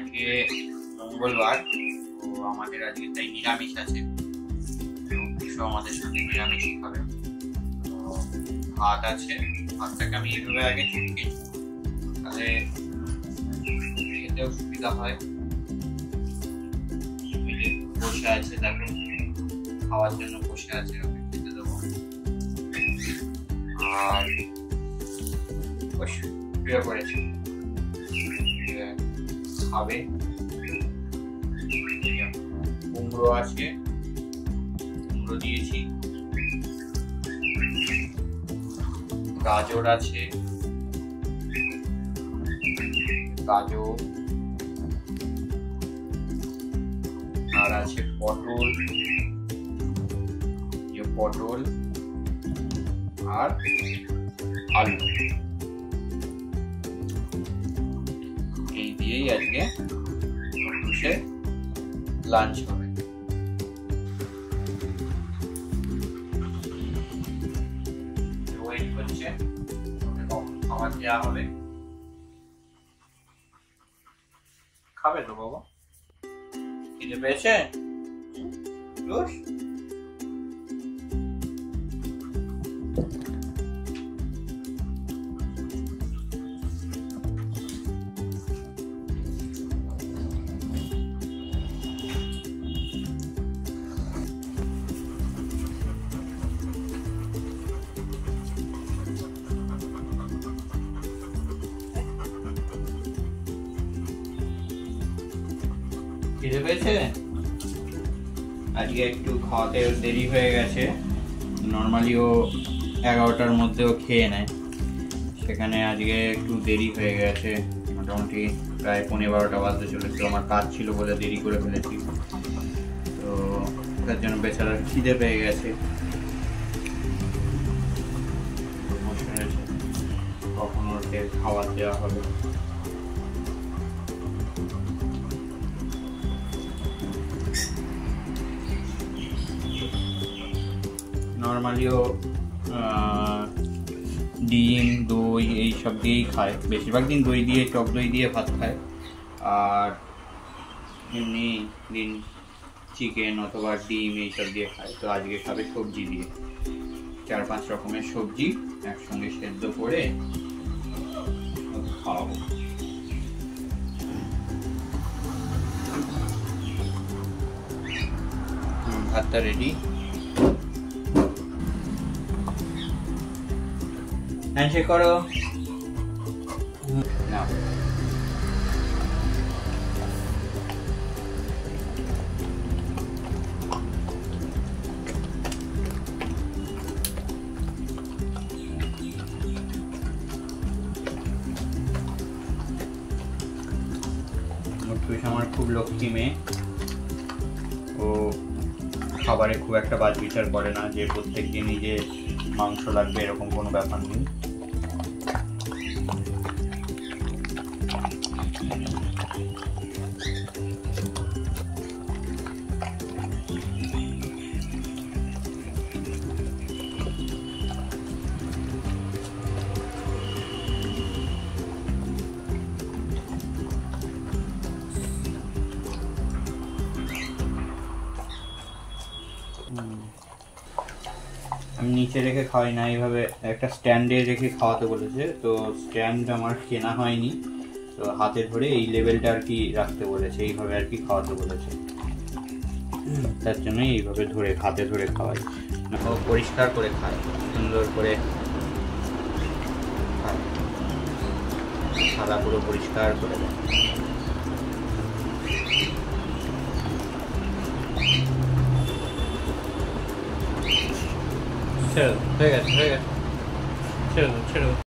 আজকে মঙ্গলবার, তো আমাদের আজকে তাই নিরামিষ আছে। আমাদের সাথে নিরামিষ খাবে। ভাত আছে, ভাতটাকে আমি এইভাবে আগে চটকে, তাহলে খেতেও সুবিধা হয়। বসে আছে, দেখো খাওয়ার জন্য বসে আছে, ওকে খেতে দেবো। আর শুয়ে পড়েছে, খাবে। কুমড়ো আছে, কুমড়ো দিয়েছি। গাজর আছে, গাজর। আর আছে পটল, পটল আর আলু। এই দিয়েই আজকে বসে লাঞ্চ হবে। ওয়েট করছে কখন খাবার দেওয়া হবে। খাবে তো বাবা? খিদে পেয়েছে? খিদে পেয়েছে? আজকে একটু খাওয়াতে দেরি হয়ে গেছে। নর্মালি ও 11টার মধ্যেও খেয়ে নেয়, সেখানে আজকে একটু দেরি হয়ে গেছে। মোটামুটি প্রায় 11:15 বাজতে চলেছে। আমার কাজ ছিল বলে দেরি করে ফেলেছি, তো তার জন্য বেচারার খিদে পেয়ে গেছে। কখন ওকে খাবার দেওয়া হবে। নর্মালিও ডিম, দই এইসব দিয়েই খায়। বেশিরভাগ দিন দই দিয়ে, টক দই দিয়ে ভাত খায়। আর এমনি দিন চিকেন অথবা ডিম এইসব দিয়ে খায়। তো আজকে খাবে সবজি দিয়ে, 4-5 রকমের সবজি একসঙ্গে সেদ্ধ করে খাওয়াবো। ভাতটা রেডি। হ্যান্ডশেক করো না। আমার খুব লক্ষ্মী মেয়ে, ও খাবারে খুব একটা বাজ বিচার করে না যে প্রত্যেক দিনই যে মাংস লাগবে এরকম কোনো ব্যাপার নেই। আমি নিচে রেখে খাওয়াই না, এইভাবে একটা স্ট্যান্ডে রেখে খাওয়াতে বলেছে। তো স্ট্যান্ড আমার কেনা হয়নি, তো হাতে ধরে এই লেভেলটা আর কি রাখতে বলেছে, এইভাবে আর কি খাওয়াতে বলেছে। তার জন্যই এইভাবে ধরে হাতে ধরে খাওয়াই। ও পরিষ্কার করে খায়, সুন্দর করে খায়, থালা পুরো পরিষ্কার করে দেয়। হয়ে গেছে, হয়ে গেছে, ছেড়ে দাও, ছেড়ে দাও।